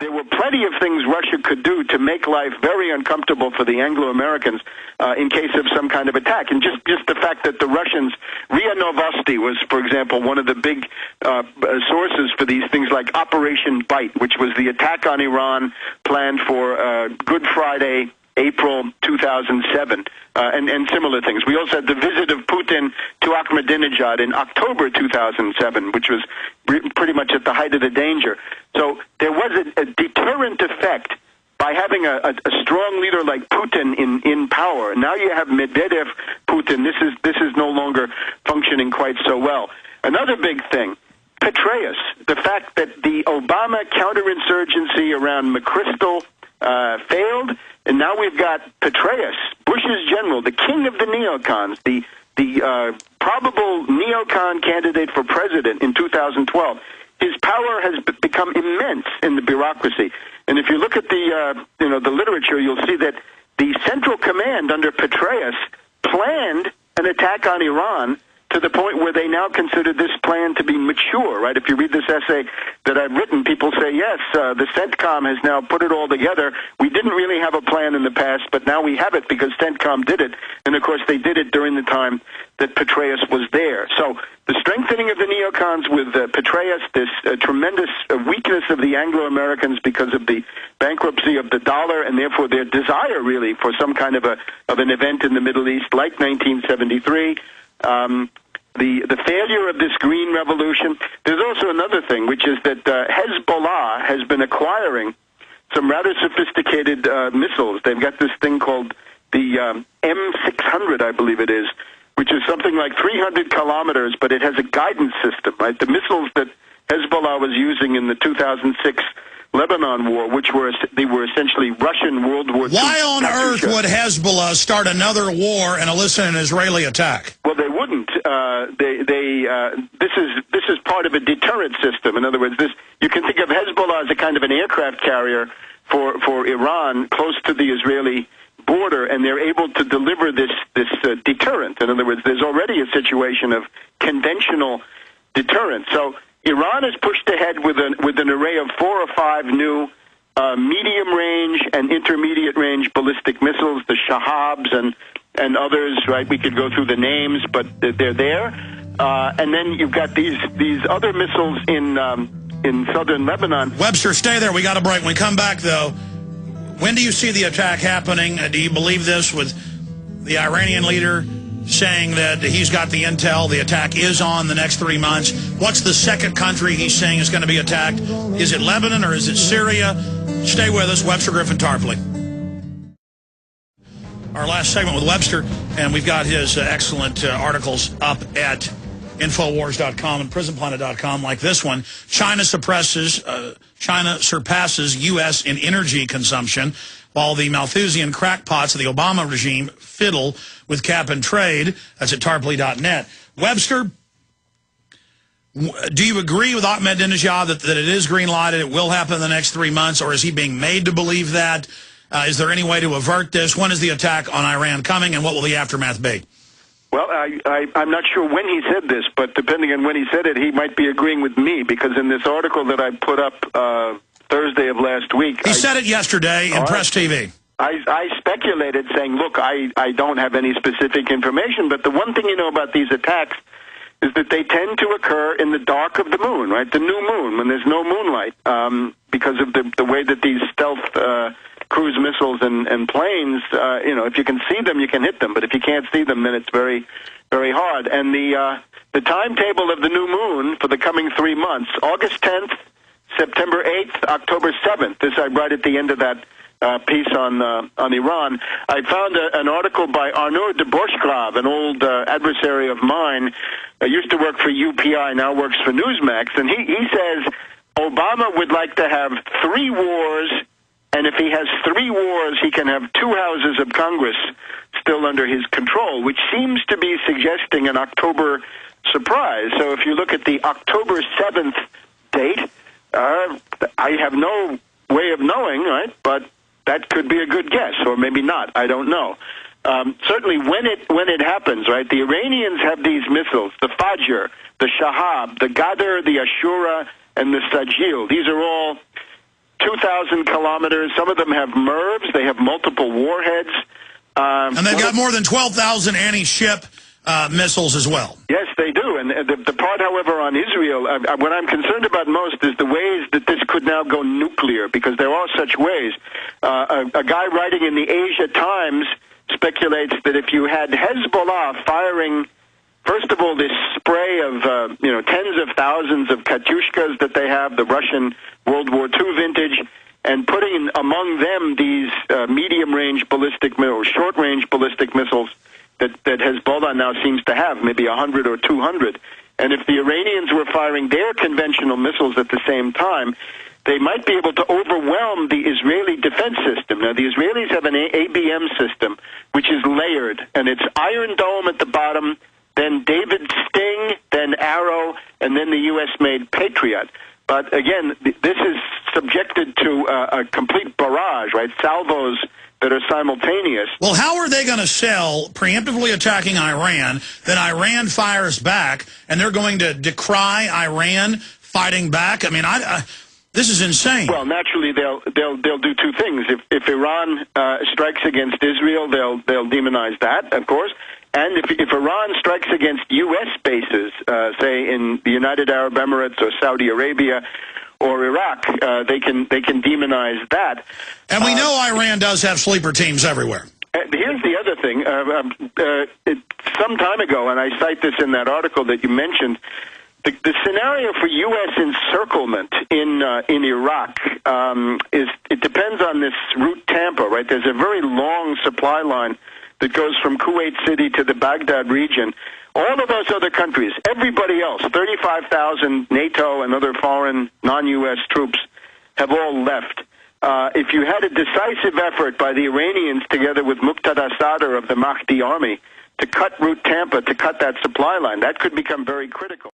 there were plenty of things Russia could do to make life very uncomfortable for the Anglo-Americans in case of some kind of attack. And just the fact that the Russians, RIA Novosti was, for example, one of the big sources for these things like Operation Bite, which was the attack on Iran planned for Good Friday, April 2007, and similar things. We also had the visit of Putin to Ahmadinejad in October 2007, which was pretty much at the height of the danger. So there was a deterrent effect by having a strong leader like Putin in power. Now you have Medvedev, Putin. This is no longer functioning quite so well. Another big thing, Petraeus, the fact that the Obama counterinsurgency around McChrystal failed, and now we've got Petraeus, Bush's general, the king of the neocons, the probable neocon candidate for president in 2012. His power has become immense in the bureaucracy. And if you look at the literature, you'll see that the Central Command under Petraeus planned an attack on Iran to the point where they now consider this plan to be mature, right? If you read this essay that I've written, people say, yes, the CENTCOM has now put it all together. We didn't really have a plan in the past, but now we have it because CENTCOM did it. And, of course, they did it during the time that Petraeus was there. So the strengthening of the neocons with Petraeus, this tremendous weakness of the Anglo-Americans because of the bankruptcy of the dollar and, therefore, their desire, really, for some kind of an event in the Middle East like 1973, the failure of this green revolution. There's also another thing, which is that Hezbollah has been acquiring some rather sophisticated missiles. They've got this thing called the M600, I believe it is, which is something like 300 kilometers, but it has a guidance system, right? The missiles that Hezbollah was using in the 2006 Lebanon war, they were essentially Russian World War II. Why on earth would Hezbollah start another war and elicit an Israeli attack? Well, they wouldn't. This is part of a deterrent system. In other words, you can think of Hezbollah as a kind of an aircraft carrier for Iran close to the Israeli border, and they're able to deliver this deterrent. In other words, there's already a situation of conventional deterrent. So Iran has pushed ahead with an array of 4 or 5 new medium-range and intermediate-range ballistic missiles, the Shahabs and others, right? We could go through the names, but they're there. And then you've got these other missiles in southern Lebanon. Webster, stay there. We got a break. When we come back, though, when do you see the attack happening? Do you believe this with the Iranian leader saying that he's got the intel, the attack is on the next 3 months? What's the second country he's saying is going to be attacked? Is it Lebanon or is it Syria? Stay with us, Webster Griffin Tarpley. Our last segment with Webster, and we've got his excellent articles up at Infowars.com and PrisonPlanet.com, like this one. China surpasses U.S. in energy consumption, while the Malthusian crackpots of the Obama regime fiddle with cap and trade. That's at Tarpley.net. Webster, do you agree with Ahmadinejad that it is green-lighted, it will happen in the next 3 months, or is he being made to believe that? Is there any way to avert this? When is the attack on Iran coming, and what will the aftermath be? Well, I'm not sure when he said this, but depending on when he said it, he might be agreeing with me, because in this article that I put up Thursday of last week... He said it yesterday in Press TV. I speculated saying, look, I don't have any specific information, but the one thing you know about these attacks is that they tend to occur in the dark of the moon, right? The new moon, when there's no moonlight, because of the way that these stealth cruise missiles and planes, if you can see them, you can hit them, but if you can't see them, then it's very, very hard. And the timetable of the new moon for the coming 3 months, August 10th, September 8th, October 7th. This I write at the end of that piece on Iran. I found an article by Arnaud de Borchgrave, an old adversary of mine, used to work for UPI, now works for Newsmax, and he says Obama would like to have 3 wars, and if he has 3 wars, he can have 2 houses of Congress still under his control, which seems to be suggesting an October surprise. So if you look at the October 7th date, I have no way of knowing, right? But that could be a good guess, or maybe not. I don't know. Certainly, when it happens, right? The Iranians have these missiles: the Fajr, the Shahab, the Ghadr, the Ashura, and the Sajil. These are all 2,000 kilometers. Some of them have MIRVs. They have multiple warheads. And they've got more than 12,000 anti-ship missiles as well. Yes, they do. And the part, however, on Israel, what I'm concerned about most is the ways that this could now go nuclear, because there are such ways. A guy writing in the Asia Times speculates that if you had Hezbollah firing, first of all, this spray of tens of thousands of Katyushkas that they have, the Russian World War II vintage, and putting among them these medium-range ballistic or short-range ballistic missiles that Hezbollah now seems to have, maybe 100 or 200. And if the Iranians were firing their conventional missiles at the same time, they might be able to overwhelm the Israeli defense system. Now, the Israelis have an ABM system, which is layered, and it's Iron Dome at the bottom, then David Sting, then Arrow, and then the U.S.-made Patriot. But again, this is subjected to a complete barrage, right? Salvos that are simultaneous. Well, how are they going to sell preemptively attacking Iran, then Iran fires back, and they're going to decry Iran fighting back? I mean, this is insane. Well, naturally, they'll do two things. If Iran strikes against Israel, they'll demonize that, of course. And if Iran strikes against U.S. bases, say in the United Arab Emirates or Saudi Arabia or Iraq, they can demonize that. And we know Iran does have sleeper teams everywhere. Here's the other thing. Some time ago, and I cite this in that article that you mentioned, the scenario for U.S. encirclement in Iraq it depends on this route Tampa, right? There's a very long supply line that goes from Kuwait City to the Baghdad region. All of those other countries, everybody else, 35,000 NATO and other foreign non-U.S. troops have all left. If you had a decisive effort by the Iranians together with Muqtada Sadr of the Mahdi army to cut route Tampa, to cut that supply line, that could become very critical.